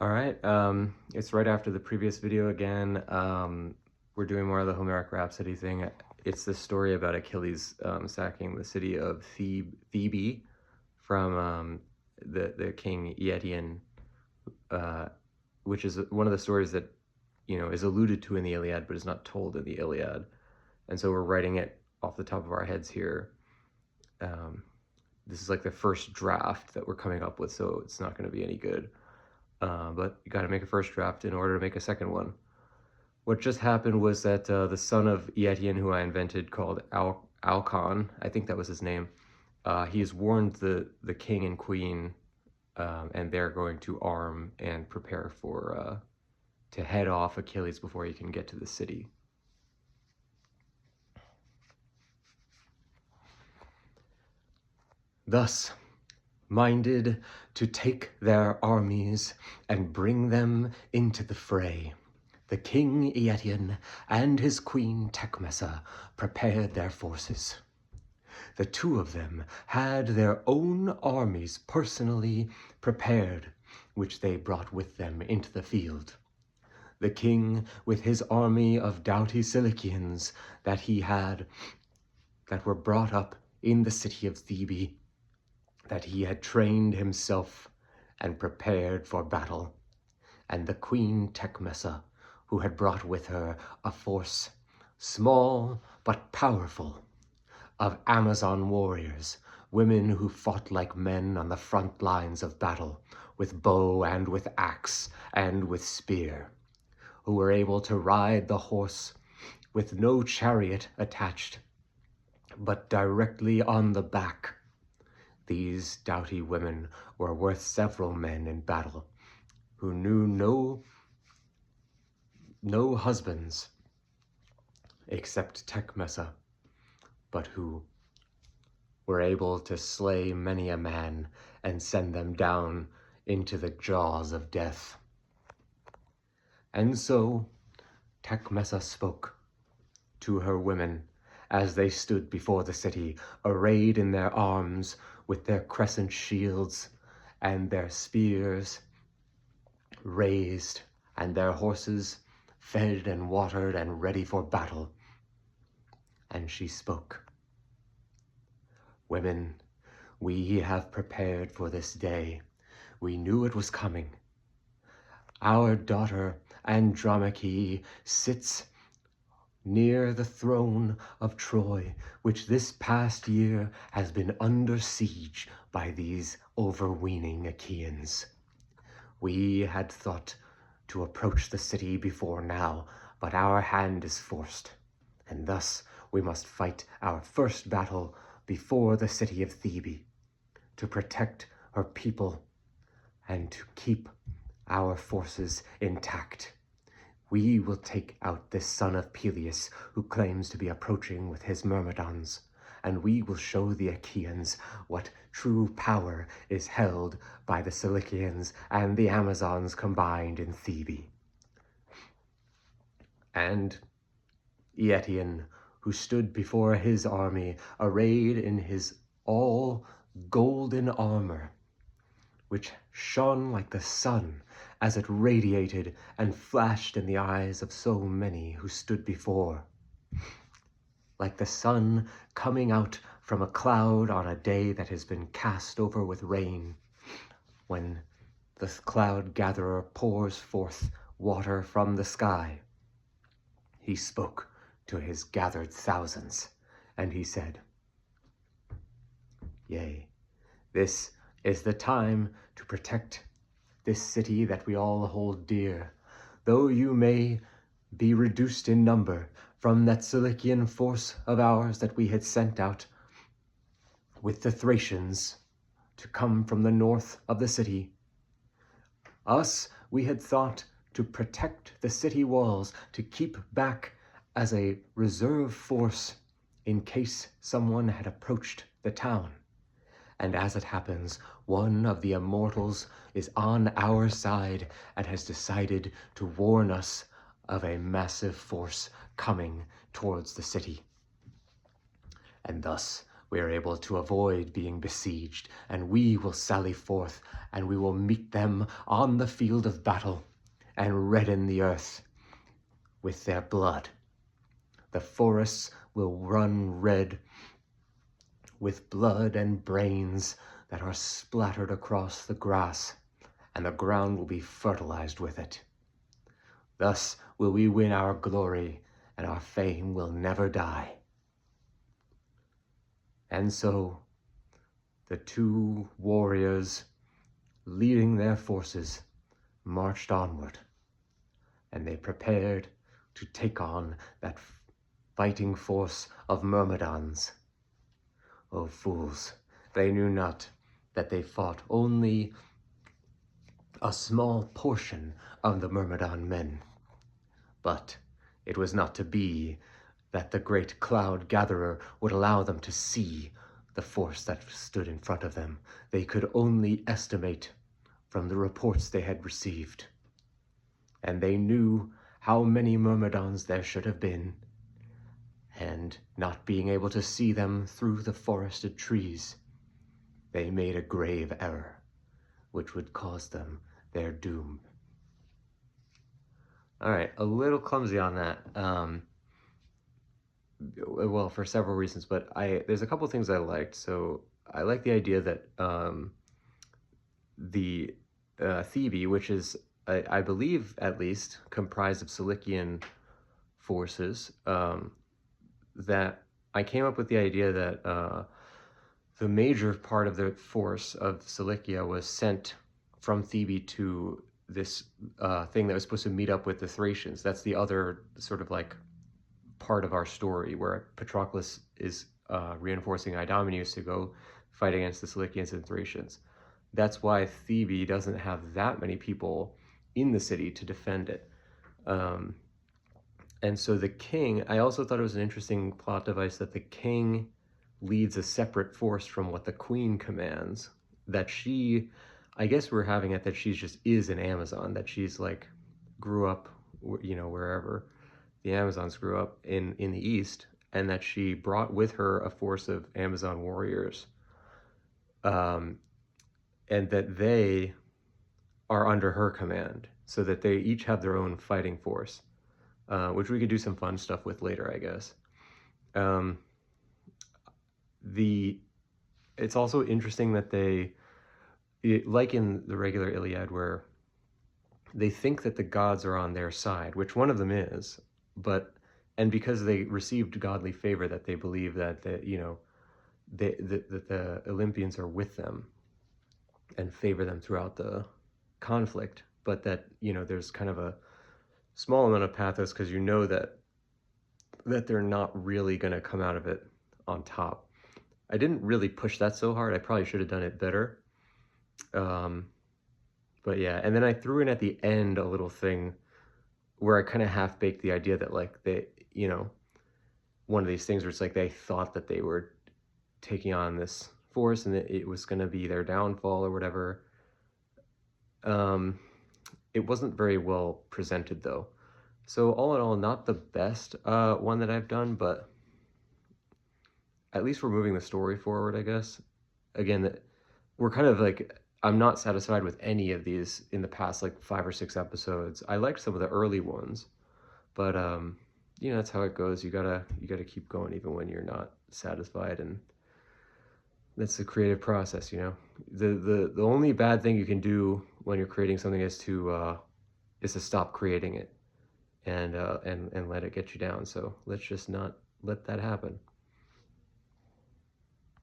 All right, it's right after the previous video again. We're doing more of the Homeric Rhapsody thing. It's the story about Achilles sacking the city of Thebe from the king Eëtion, which is one of the stories that, is alluded to in the Iliad, but is not told in the Iliad. And so we're writing it off the top of our heads here. This is like the first draft that we're coming up with, so it's not going to be any good. But you got to make a first draft in order to make a second one. What just happened was that the son of Eëtion, who I invented, called Alcon, I think that was his name, he's warned the king and queen, and they're going to arm and prepare for to head off Achilles before he can get to the city. Thus, minded to take their armies and bring them into the fray, the king Eëtion and his queen Tecmessa prepared their forces. The two of them had their own armies personally prepared, which they brought with them into the field. The king with his army of doughty Cilicians that he had, that were brought up in the city of Thebe, that he had trained himself and prepared for battle, and the queen Tecmessa, who had brought with her a force, small but powerful, of Amazon warriors, women who fought like men on the front lines of battle, with bow and with axe and with spear, who were able to ride the horse with no chariot attached, but directly on the back. These doughty women were worth several men in battle, who knew no husbands except Tecmessa, but who were able to slay many a man and send them down into the jaws of death. And so Tecmessa spoke to her women as they stood before the city, arrayed in their arms, with their crescent shields and their spears raised, and their horses fed and watered and ready for battle. And she spoke. Women, we have prepared for this day. We knew it was coming. Our daughter Andromache sits near the throne of Troy, which this past year has been under siege by these overweening Achaeans. We had thought to approach the city before now, but our hand is forced, and thus we must fight our first battle before the city of Thebe, to protect her people and to keep our forces intact. We will take out this son of Peleus, who claims to be approaching with his myrmidons, and we will show the Achaeans what true power is held by the Cilicians and the Amazons combined in Thebe. And Eëtion, who stood before his army, arrayed in his all-golden armor, which shone like the sun as it radiated and flashed in the eyes of so many who stood before, like the sun coming out from a cloud on a day that has been cast over with rain, when the cloud gatherer pours forth water from the sky. He spoke to his gathered thousands, and he said, "Yea, this is the time to protect this city that we all hold dear, though you may be reduced in number from that Cilician force of ours that we had sent out with the Thracians to come from the north of the city. Us we had thought to protect the city walls, to keep back as a reserve force in case someone had approached the town. And as it happens, one of the immortals is on our side and has decided to warn us of a massive force coming towards the city. And thus we are able to avoid being besieged, and we will sally forth, and we will meet them on the field of battle, and redden the earth with their blood. The forests will run red with blood and brains that are splattered across the grass, and the ground will be fertilized with it. Thus will we win our glory, and our fame will never die. And so, the two warriors, leading their forces, marched onward, and they prepared to take on that fighting force of Myrmidons. O fools, they knew not that they fought only a small portion of the Myrmidon men. But it was not to be that the great cloud gatherer would allow them to see the force that stood in front of them. They could only estimate from the reports they had received. And they knew how many Myrmidons there should have been, and not being able to see them through the forested trees, they made a grave error, which would cause them their doom. All right, a little clumsy on that. Well, for several reasons, but there's a couple things I liked. So I like the idea that the Thebe, which is, I believe at least, comprised of Cilician forces, that I came up with the idea that the major part of the force of Cilicia was sent from Thebe to this thing that was supposed to meet up with the Thracians. That's the other sort of like part of our story, where Patroclus is reinforcing Idomeneus to go fight against the Cilicians and Thracians. That's why Thebe doesn't have that many people in the city to defend it. And so the king, I also thought it was an interesting plot device that the king leads a separate force from what the queen commands. That she, I guess we're having it that she just is an Amazon, that she's like grew up, you know, wherever the Amazons grew up in the East, and that she brought with her a force of Amazon warriors, and that they are under her command, so that they each have their own fighting force, which we could do some fun stuff with later, I guess. It's also interesting that like in the regular Iliad, where they think that the gods are on their side, which one of them is, and because they received godly favor, that they believe that that the Olympians are with them and favor them throughout the conflict, but that there's kind of a small amount of pathos, because that they're not really going to come out of it on top. I didn't really push that so hard. I probably should have done it better. But yeah, and then I threw in at the end a little thing where I kind of half-baked the idea that like they, one of these things where it's like they thought that they were taking on this force and that it was going to be their downfall or whatever. It wasn't very well presented though. So all in all, not the best one that I've done, but at least we're moving the story forward, I guess. Again, we're kind of like, I'm not satisfied with any of these in the past like 5 or 6 episodes. I liked some of the early ones, but that's how it goes. You gotta keep going even when you're not satisfied, and that's the creative process. The only bad thing you can do when you're creating something is to stop creating it and let it get you down. So let's just not let that happen.